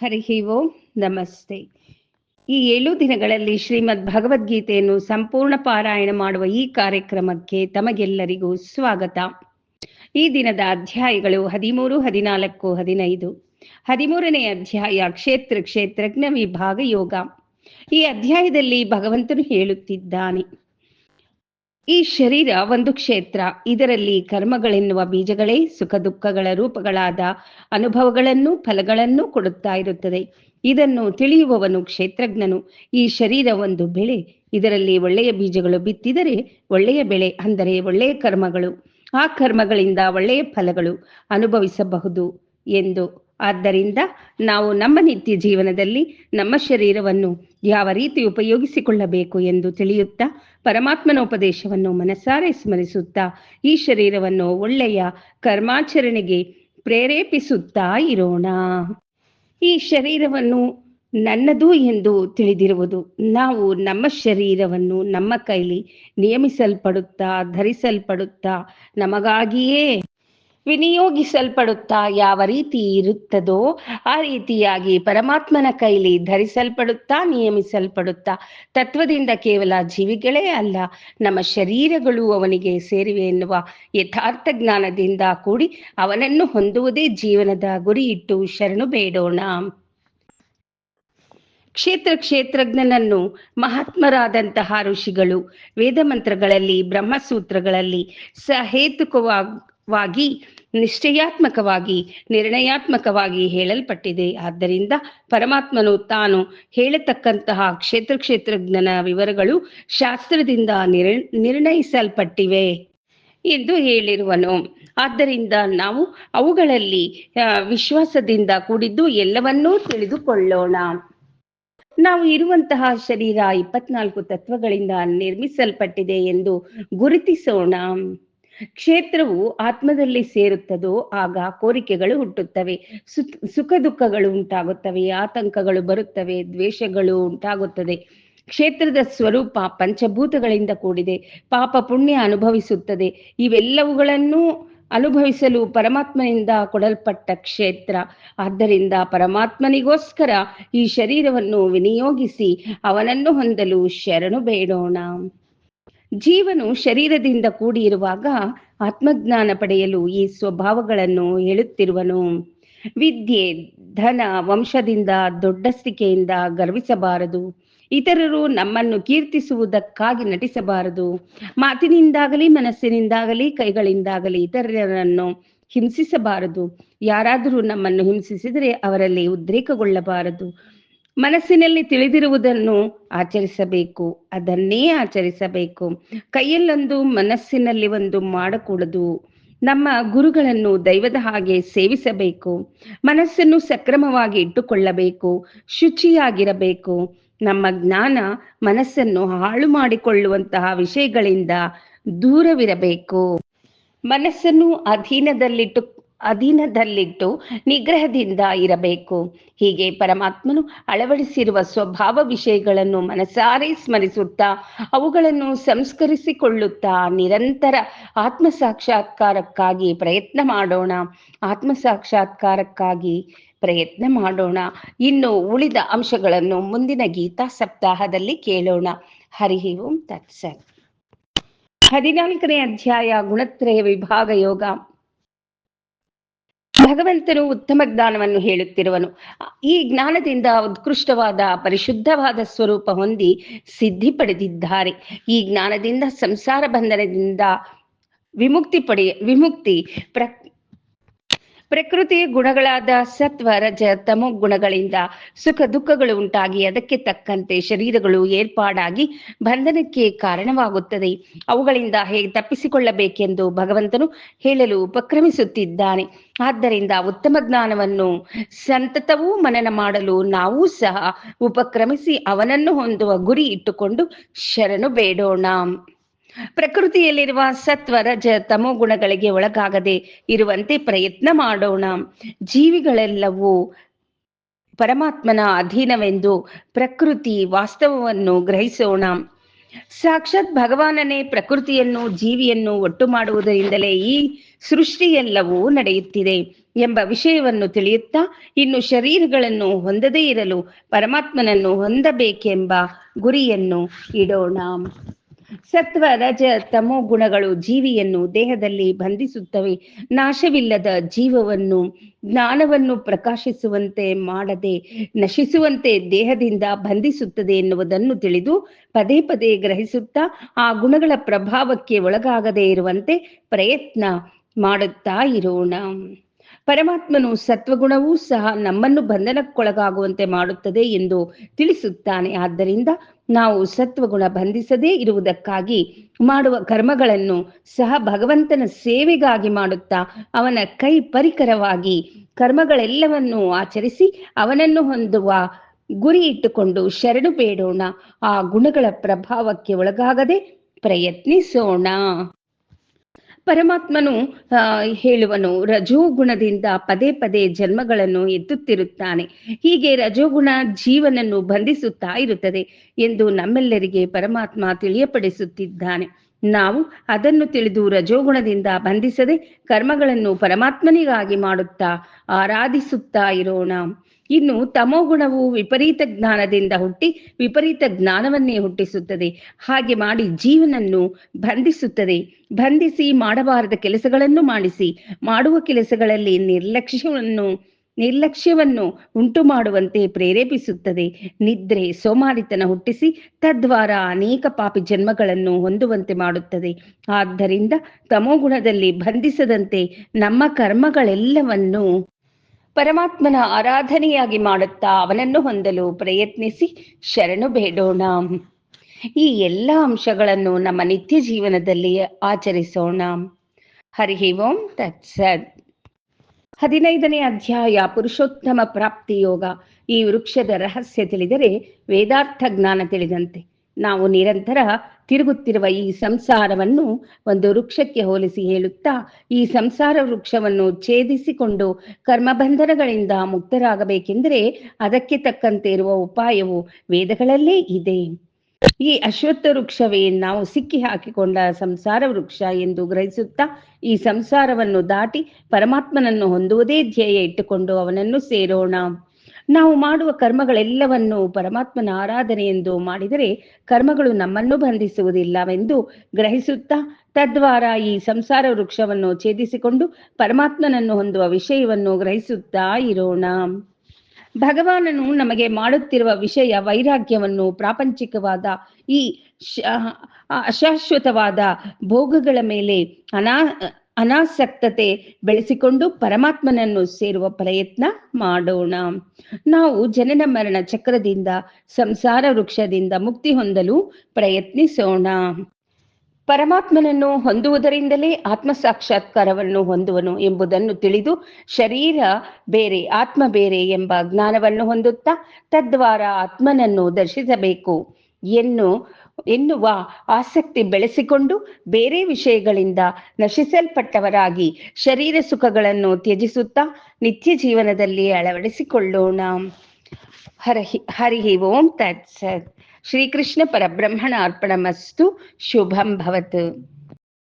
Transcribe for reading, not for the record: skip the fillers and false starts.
ಹರಿ ಓಂ ನಮಸ್ತೆ. ಈ 7 ದಿನಗಳಲ್ಲಿ ಶ್ರೀಮದ್ ಭಗವದ್ಗೀತೆಯನ್ನು ಸಂಪೂರ್ಣ ಪಾರಾಯಣ ಮಾಡುವ ಈ ಕಾರ್ಯಕ್ರಮಕ್ಕೆ ತಮಗೆಲ್ಲರಿಗೂ ಸ್ವಾಗತ. ಈ ದಿನದ ಅಧ್ಯಾಯಗಳು 13, 14, 15. 13ನೇ ಅಧ್ಯಾಯ ಕ್ಷೇತ್ರಜ್ಞ ವಿಭಾಗ ಯೋಗ. ಈ ಅಧ್ಯಾಯದಲ್ಲಿ ಭಗವಂತನು ಹೇಳುತ್ತಿದ್ದಾನೆ, ಈ ಶರೀರ ಒಂದು ಕ್ಷೇತ್ರ. ಇದರಲ್ಲಿ ಕರ್ಮಗಳೆನ್ನುವ ಬೀಜಗಳೇ ಸುಖ ದುಃಖಗಳ ರೂಪಗಳಾದ ಅನುಭವಗಳನ್ನು ಫಲಗಳನ್ನು ಕೊಡುತ್ತಾ ಇರುತ್ತದೆ. ಇದನ್ನು ತಿಳಿಯುವವನು ಕ್ಷೇತ್ರಜ್ಞನು. ಈ ಶರೀರ ಒಂದು ಬೆಳೆ. ಇದರಲ್ಲಿ ಒಳ್ಳೆಯ ಬೀಜಗಳು ಬಿತ್ತಿದರೆ ಒಳ್ಳೆಯ ಬೆಳೆ, ಅಂದರೆ ಒಳ್ಳೆಯ ಕರ್ಮಗಳು, ಆ ಕರ್ಮಗಳಿಂದ ಒಳ್ಳೆಯ ಫಲಗಳು ಅನುಭವಿಸಬಹುದು ಎಂದು. ಆದ್ದರಿಂದ ನಾವು ನಮ್ಮ ನಿತ್ಯ ಜೀವನದಲ್ಲಿ ನಮ್ಮ ಶರೀರವನ್ನು ಯಾವ ರೀತಿ ಉಪಯೋಗಿಸಿಕೊಳ್ಳಬೇಕು ಎಂದು ತಿಳಿಯುತ್ತಾ ಪರಮಾತ್ಮನ ಉಪದೇಶವನ್ನು ಮನಸಾರೆ ಸ್ಮರಿಸುತ್ತಾ ಈ ಶರೀರವನ್ನು ಒಳ್ಳೆಯ ಕರ್ಮಾಚರಣೆಗೆ ಪ್ರೇರೇಪಿಸುತ್ತಾ ಇರೋಣ. ಈ ಶರೀರವನ್ನು ನನ್ನದು ಎಂದು ತಿಳಿದಿರುವುದು. ನಾವು ನಮ್ಮ ಶರೀರವನ್ನು ನಮ್ಮ ಕೈಲಿ ನಿಯಮಿಸಲ್ಪಡುತ್ತಾ ಧರಿಸಲ್ಪಡುತ್ತಾ ನಮಗಾಗಿಯೇ ವಿನಿಯೋಗಿಸಲ್ಪಡುತ್ತಾ ಯಾವ ರೀತಿ ಇರುತ್ತದೋ ಆ ರೀತಿಯಾಗಿ ಪರಮಾತ್ಮನ ಕೈಲಿ ಧರಿಸಲ್ಪಡುತ್ತಾ ನಿಯಮಿಸಲ್ಪಡುತ್ತಾ ತತ್ವದಿಂದ ಕೇವಲ ಜೀವಿಗಳೇ ಅಲ್ಲ, ನಮ್ಮ ಶರೀರಗಳು ಅವನಿಗೆ ಸೇರಿವೆ ಎನ್ನುವ ಯಥಾರ್ಥ ಜ್ಞಾನದಿಂದ ಕೂಡಿ ಅವನನ್ನು ಹೊಂದುವುದೇ ಜೀವನದ ಗುರಿ ಇಟ್ಟು ಶರಣು ಬೇಡೋಣ. ಕ್ಷೇತ್ರಜ್ಞನನ್ನು ಮಹಾತ್ಮರಾದಂತಹ ಋಷಿಗಳು ವೇದ ಮಂತ್ರಗಳಲ್ಲಿ ಬ್ರಹ್ಮಸೂತ್ರಗಳಲ್ಲಿ ಸಹೇತುಕವಾಗಿ ನಿಶ್ಚಯಾತ್ಮಕವಾಗಿ ನಿರ್ಣಯಾತ್ಮಕವಾಗಿ ಹೇಳಲ್ಪಟ್ಟಿದೆ. ಆದ್ದರಿಂದ ಪರಮಾತ್ಮನು ತಾನು ಹೇಳತಕ್ಕಂತಹ ಕ್ಷೇತ್ರಜ್ಞನ ವಿವರಗಳು ಶಾಸ್ತ್ರದಿಂದ ನಿರ್ಣಯಿಸಲ್ಪಟ್ಟಿವೆ ಎಂದು ಹೇಳಿರುವನು. ಆದ್ದರಿಂದ ನಾವು ಅವುಗಳಲ್ಲಿ ವಿಶ್ವಾಸದಿಂದ ಕೂಡಿದ್ದು ಎಲ್ಲವನ್ನೂ ತಿಳಿದುಕೊಳ್ಳೋಣ. ನಾವು ಇರುವಂತಹ ಶರೀರ 24 ತತ್ವಗಳಿಂದ ನಿರ್ಮಿಸಲ್ಪಟ್ಟಿದೆ ಎಂದು ಗುರುತಿಸೋಣ. ಕ್ಷೇತ್ರವು ಆತ್ಮದಲ್ಲಿ ಸೇರುತ್ತದೋ ಆಗ ಕೋರಿಕೆಗಳು ಹುಟ್ಟುತ್ತವೆ, ಸುಖ ದುಃಖಗಳು ಉಂಟಾಗುತ್ತವೆ, ಆತಂಕಗಳು ಬರುತ್ತವೆ, ದ್ವೇಷಗಳು ಉಂಟಾಗುತ್ತದೆ. ಕ್ಷೇತ್ರದ ಸ್ವರೂಪ ಪಂಚಭೂತಗಳಿಂದ ಕೂಡಿದೆ. ಪಾಪ ಪುಣ್ಯ ಅನುಭವಿಸುತ್ತದೆ. ಇವೆಲ್ಲವುಗಳನ್ನು ಅನುಭವಿಸಲು ಪರಮಾತ್ಮನಿಂದ ಕೊಡಲ್ಪಟ್ಟ ಕ್ಷೇತ್ರ. ಆದ್ದರಿಂದ ಪರಮಾತ್ಮನಿಗೋಸ್ಕರ ಈ ಶರೀರವನ್ನು ವಿನಿಯೋಗಿಸಿ ಅವನನ್ನು ಹೊಂದಲು ಶರಣು ಬೇಡೋಣ. ಜೀವನು ಶರೀರದಿಂದ ಕೂಡಿಯಿರುವಾಗ ಆತ್ಮಜ್ಞಾನ ಪಡೆಯಲು ಈ ಸ್ವಭಾವಗಳನ್ನು ಹೇಳುತ್ತಿರುವನು. ವಿದ್ಯೆ, ಧನ, ವಂಶದಿಂದ ದೊಡ್ಡಸ್ತಿಕೆಯಿಂದ ಗರ್ವಿಸಬಾರದು. ಇತರರು ನಮ್ಮನ್ನು ಕೀರ್ತಿಸುವುದಕ್ಕಾಗಿ ನಟಿಸಬಾರದು. ಮಾತಿನಿಂದಾಗಲಿ ಮನಸ್ಸಿನಿಂದಾಗಲಿ ಕೈಗಳಿಂದಾಗಲಿ ಇತರರನ್ನು ಹಿಂಸಿಸಬಾರದು. ಯಾರಾದರೂ ನಮ್ಮನ್ನು ಹಿಂಸಿಸಿದರೆ ಅವರಲ್ಲಿ ಉದ್ರೇಕಗೊಳ್ಳಬಾರದು. ಮನಸ್ಸಿನಲ್ಲಿ ತಿಳಿದಿರುವುದನ್ನು ಆಚರಿಸಬೇಕು, ಅದನ್ನೇ ಆಚರಿಸಬೇಕು. ಕೈಯಲ್ಲೊಂದು ಮನಸ್ಸಿನಲ್ಲಿ ಒಂದು ಮಾಡಕೂಡದು. ನಮ್ಮ ಗುರುಗಳನ್ನು ದೈವದ ಹಾಗೆ ಸೇವಿಸಬೇಕು. ಮನಸ್ಸನ್ನು ಸಕ್ರಮವಾಗಿ ಇಟ್ಟುಕೊಳ್ಳಬೇಕು, ಶುಚಿಯಾಗಿರಬೇಕು. ನಮ್ಮ ಜ್ಞಾನ ಮನಸ್ಸನ್ನು ಹಾಳು ಮಾಡಿಕೊಳ್ಳುವಂತಹ ವಿಷಯಗಳಿಂದ ದೂರವಿರಬೇಕು. ಮನಸ್ಸನ್ನು ಅಧೀನದಲ್ಲಿಟ್ಟು ನಿಗ್ರಹದಿಂದ ಇರಬೇಕು. ಹೀಗೆ ಪರಮಾತ್ಮನು ಅಳವಡಿಸಿರುವ ಸ್ವಭಾವ ವಿಷಯಗಳನ್ನು ಮನಸಾರೆ ಸ್ಮರಿಸುತ್ತಾ ಅವುಗಳನ್ನು ಸಂಸ್ಕರಿಸಿಕೊಳ್ಳುತ್ತಾ ನಿರಂತರ ಆತ್ಮಸಾಕ್ಷಾತ್ಕಾರಕ್ಕಾಗಿ ಪ್ರಯತ್ನ ಮಾಡೋಣ. ಇನ್ನು ಉಳಿದ ಅಂಶಗಳನ್ನು ಮುಂದಿನ ಗೀತಾ ಸಪ್ತಾಹದಲ್ಲಿ ಕೇಳೋಣ. ಹರಿ ಓಂ ತತ್ಸತ್. 14ನೇ ಅಧ್ಯಾಯ ಗುಣತ್ರಯ ವಿಭಾಗ ಯೋಗ. ಭಗವಂತನು ಉತ್ತಮ ಜ್ಞಾನವನ್ನು ಹೇಳುತ್ತಿರುವನು. ಈ ಜ್ಞಾನದಿಂದ ಉತ್ಕೃಷ್ಟವಾದ ಪರಿಶುದ್ಧವಾದ ಸ್ವರೂಪ ಹೊಂದಿ ಸಿದ್ಧಿ ಪಡೆದಿದ್ದಾರೆ. ಈ ಜ್ಞಾನದಿಂದ ಸಂಸಾರ ಬಂಧನದಿಂದ ವಿಮುಕ್ತಿ ಪ್ರಕೃತಿಯ ಗುಣಗಳಾದ ಸತ್ವ ರಜ ತಮೋ ಗುಣಗಳಿಂದ ಸುಖ ದುಃಖಗಳು ಉಂಟಾಗಿ ಅದಕ್ಕೆ ತಕ್ಕಂತೆ ಶರೀರಗಳು ಏರ್ಪಾಡಾಗಿ ಬಂಧನಕ್ಕೆ ಕಾರಣವಾಗುತ್ತದೆ. ಅವುಗಳಿಂದ ಹೇಗೆ ತಪ್ಪಿಸಿಕೊಳ್ಳಬೇಕೆಂದು ಭಗವಂತನು ಹೇಳಲು ಉಪಕ್ರಮಿಸುತ್ತಿದ್ದಾನೆ. ಆದ್ದರಿಂದ ಉತ್ತಮ ಜ್ಞಾನವನ್ನು ಸಂತತವೂ ಮನನ ಮಾಡಲು ನಾವೂ ಸಹ ಉಪಕ್ರಮಿಸಿ ಅವನನ್ನು ಹೊಂದುವ ಗುರಿ ಇಟ್ಟುಕೊಂಡು ಶರಣು ಬೇಡೋಣ. ಪ್ರಕೃತಿಯಲ್ಲಿರುವ ಸತ್ವ ರಜ ತಮೋ ಗುಣಗಳಿಗೆ ಒಳಗಾಗದೆ ಇರುವಂತೆ ಪ್ರಯತ್ನ ಮಾಡೋಣ. ಜೀವಿಗಳೆಲ್ಲವೂ ಪರಮಾತ್ಮನ ಅಧೀನವೆಂದು ಪ್ರಕೃತಿ ವಾಸ್ತವವನ್ನು ಗ್ರಹಿಸೋಣ. ಸಾಕ್ಷಾತ್ ಭಗವಾನನೇ ಪ್ರಕೃತಿಯನ್ನು ಜೀವಿಯನ್ನು ಒಟ್ಟು ಮಾಡುವುದರಿಂದಲೇ ಈ ಸೃಷ್ಟಿಯೆಲ್ಲವೂ ನಡೆಯುತ್ತಿದೆ ಎಂಬ ವಿಷಯವನ್ನು ತಿಳಿಯುತ್ತಾ ಇನ್ನು ಶರೀರಗಳನ್ನು ಹೊಂದದೇ ಇರಲು ಪರಮಾತ್ಮನನ್ನು ಹೊಂದಬೇಕೆಂಬ ಗುರಿಯನ್ನು ಇಡೋಣ. ಸತ್ವ ರಜ ತಮೋ ಗುಣಗಳು ಜೀವಿಯನ್ನು ದೇಹದಲ್ಲಿ ಬಂಧಿಸುತ್ತವೆ. ನಾಶವಿಲ್ಲದ ಜೀವವನ್ನು ಜ್ಞಾನವನ್ನು ಪ್ರಕಾಶಿಸುವಂತೆ ಮಾಡದೆ ನಶಿಸುವಂತೆ ದೇಹದಿಂದ ಬಂಧಿಸುತ್ತದೆ ಎನ್ನುವುದನ್ನು ತಿಳಿದು ಪದೇ ಪದೇ ಗ್ರಹಿಸುತ್ತಾ ಆ ಗುಣಗಳ ಪ್ರಭಾವಕ್ಕೆ ಒಳಗಾಗದೇ ಇರುವಂತೆ ಪ್ರಯತ್ನ ಮಾಡುತ್ತಾ ಇರೋಣ. ಪರಮಾತ್ಮನು ಸತ್ವಗುಣವೂ ಸಹ ನಮ್ಮನ್ನು ಬಂಧನಕ್ಕೊಳಗಾಗುವಂತೆ ಮಾಡುತ್ತದೆ ಎಂದು ತಿಳಿಸುತ್ತಾನೆ. ಆದ್ದರಿಂದ ನಾವು ಸತ್ವಗುಣ ಬಂಧಿಸದೇ ಇರುವುದಕ್ಕಾಗಿ ಮಾಡುವ ಕರ್ಮಗಳನ್ನು ಸಹ ಭಗವಂತನ ಸೇವೆಗಾಗಿ ಮಾಡುತ್ತಾ ಅವನ ಕೈ ಪರಿಕರವಾಗಿ ಕರ್ಮಗಳೆಲ್ಲವನ್ನೂ ಆಚರಿಸಿ ಅವನನ್ನು ಹೊಂದುವ ಗುರಿ ಇಟ್ಟುಕೊಂಡು ಶರಣು ಬೇಡೋಣ. ಆ ಗುಣಗಳ ಪ್ರಭಾವಕ್ಕೆ ಒಳಗಾಗದೆ ಪ್ರಯತ್ನಿಸೋಣ. ಪರಮಾತ್ಮನು ಹೇಳುವನು, ರಜೋಗುಣದಿಂದ ಪದೇ ಪದೇ ಜನ್ಮಗಳನ್ನು ಎತ್ತುತ್ತಿರುತ್ತಾನೆ. ಹೀಗೆ ರಜೋಗುಣ ಜೀವನನ್ನು ಬಂಧಿಸುತ್ತಾ ಇರುತ್ತದೆ ಎಂದು ನಮ್ಮೆಲ್ಲರಿಗೆ ಪರಮಾತ್ಮ ತಿಳಿಯಪಡಿಸುತ್ತಿದ್ದಾನೆ. ನಾವು ಅದನ್ನು ತಿಳಿದು ರಜೋಗುಣದಿಂದ ಬಂಧಿಸದೆ ಕರ್ಮಗಳನ್ನು ಪರಮಾತ್ಮನಿಗಾಗಿ ಮಾಡುತ್ತಾ ಆರಾಧಿಸುತ್ತಾ ಇರೋಣ. ಇನ್ನು ತಮೋಗುಣವು ವಿಪರೀತ ಜ್ಞಾನದಿಂದ ಹುಟ್ಟಿ ವಿಪರೀತ ಜ್ಞಾನವನ್ನೇ ಹುಟ್ಟಿಸುತ್ತದೆ. ಹಾಗೆ ಮಾಡಿ ಜೀವನನ್ನು ಬಂಧಿಸುತ್ತದೆ. ಬಂಧಿಸಿ ಮಾಡಬಾರದ ಕೆಲಸಗಳನ್ನು ಮಾಡಿಸಿ ಮಾಡುವ ಕೆಲಸಗಳಲ್ಲಿ ನಿರ್ಲಕ್ಷ್ಯವನ್ನು ಉಂಟು ಮಾಡುವಂತೆ ಪ್ರೇರೇಪಿಸುತ್ತದೆ. ನಿದ್ರೆ ಸೋಮಾರಿತನ ಹುಟ್ಟಿಸಿ ತದ್ವಾರ ಅನೇಕ ಪಾಪಿ ಜನ್ಮಗಳನ್ನು ಹೊಂದುವಂತೆ ಮಾಡುತ್ತದೆ. ಆದ್ದರಿಂದ ತಮೋಗುಣದಲ್ಲಿ ಬಂಧಿಸದಂತೆ ನಮ್ಮ ಕರ್ಮಗಳೆಲ್ಲವನ್ನು ಪರಮಾತ್ಮನ ಆರಾಧನೆಯಾಗಿ ಮಾಡುತ್ತಾ ಅವನನ್ನು ಹೊಂದಲು ಪ್ರಯತ್ನಿಸಿ ಶರಣು ಬೇಡೋಣ. ಈ ಎಲ್ಲ ಅಂಶಗಳನ್ನು ನಮ್ಮ ನಿತ್ಯ ಜೀವನದಲ್ಲಿ ಆಚರಿಸೋಣ. ಹರಿ ಓಂ ತತ್ಸತ್. 15ನೇ ಅಧ್ಯಾಯ ಪುರುಷೋತ್ತಮ ಪ್ರಾಪ್ತಿ ಯೋಗ. ಈ ವೃಕ್ಷದ ರಹಸ್ಯ ತಿಳಿದರೆ ವೇದಾರ್ಥ ಜ್ಞಾನ ತಿಳಿದಂತೆ. ನಾವು ನಿರಂತರ ತಿರುಗುತ್ತಿರುವ ಈ ಸಂಸಾರವನ್ನು ಒಂದು ವೃಕ್ಷಕ್ಕೆ ಹೋಲಿಸಿ ಹೇಳುತ್ತಾ, ಈ ಸಂಸಾರ ವೃಕ್ಷವನ್ನು ಛೇದಿಸಿಕೊಂಡು ಕರ್ಮಬಂಧನಗಳಿಂದ ಮುಕ್ತರಾಗಬೇಕೆಂದರೆ ಅದಕ್ಕೆ ತಕ್ಕಂತೆ ಇರುವ ಉಪಾಯವು ವೇದಗಳಲ್ಲೇ ಇದೆ. ಈ ಅಶ್ವತ್ಥ ವೃಕ್ಷವೇ ನಾವು ಸಿಕ್ಕಿ ಹಾಕಿಕೊಂಡ ಸಂಸಾರ ವೃಕ್ಷ ಎಂದು ಗ್ರಹಿಸುತ್ತಾ ಈ ಸಂಸಾರವನ್ನು ದಾಟಿ ಪರಮಾತ್ಮನನ್ನು ಹೊಂದುವುದೇ ಧ್ಯೇಯ ಇಟ್ಟುಕೊಂಡು ಅವನನ್ನು ಸೇರೋಣ. ನಾವು ಮಾಡುವ ಕರ್ಮಗಳೆಲ್ಲವನ್ನು ಪರಮಾತ್ಮನ ಆರಾಧನೆ ಎಂದು ಮಾಡಿದರೆ ಕರ್ಮಗಳು ನಮ್ಮನ್ನು ಬಂಧಿಸುವುದಿಲ್ಲವೆಂದು ಗ್ರಹಿಸುತ್ತಾ ತದ್ವಾರ ಈ ಸಂಸಾರ ವೃಕ್ಷವನ್ನು ಛೇದಿಸಿಕೊಂಡು ಪರಮಾತ್ಮನನ್ನು ಹೊಂದುವ ವಿಷಯವನ್ನು ಗ್ರಹಿಸುತ್ತಾ ಇರೋಣ. ಭಗವಾನನು ನಮಗೆ ಮಾಡುತ್ತಿರುವ ವಿಷಯ ವೈರಾಗ್ಯವನ್ನು ಪ್ರಾಪಂಚಿಕವಾದ ಈ ಅಶಾಶ್ವತವಾದ ಭೋಗಗಳ ಮೇಲೆ ಅನಾಸಕ್ತತೆ ಬೆಳೆಸಿಕೊಂಡು ಪರಮಾತ್ಮನನ್ನು ಸೇರುವ ಪ್ರಯತ್ನ ಮಾಡೋಣ. ನಾವು ಜನನ ಮರಣ ಚಕ್ರದಿಂದ ಸಂಸಾರ ವೃಕ್ಷದಿಂದ ಮುಕ್ತಿ ಹೊಂದಲು ಪ್ರಯತ್ನಿಸೋಣ. ಪರಮಾತ್ಮನನ್ನು ಹೊಂದುವುದರಿಂದಲೇ ಆತ್ಮ ಸಾಕ್ಷಾತ್ಕಾರವನ್ನು ಹೊಂದುವನು ಎಂಬುದನ್ನು ತಿಳಿದು ಶರೀರ ಬೇರೆ ಆತ್ಮ ಬೇರೆ ಎಂಬ ಜ್ಞಾನವನ್ನು ಹೊಂದುತ್ತಾ ತದ್ವಾರ ಆತ್ಮನನ್ನು ದರ್ಶಿಸಬೇಕು ಎನ್ನುವ ಆಸಕ್ತಿ ಬೆಳೆಸಿಕೊಂಡು ಬೇರೆ ವಿಷಯಗಳಿಂದ ನಶಿಸಲ್ಪಟ್ಟವರಾಗಿ ಶರೀರ ಸುಖಗಳನ್ನು ತ್ಯಜಿಸುತ್ತಾ ನಿತ್ಯ ಜೀವನದಲ್ಲಿ ಅಳವಡಿಸಿಕೊಳ್ಳೋಣ. ಹರಿ ಓಂ ತತ್ಸತ್. ಶ್ರೀಕೃಷ್ಣ ಪರಬ್ರಹ್ಮಣ ಅರ್ಪಣಮಸ್ತು. ಶುಭಂ ಭವತು.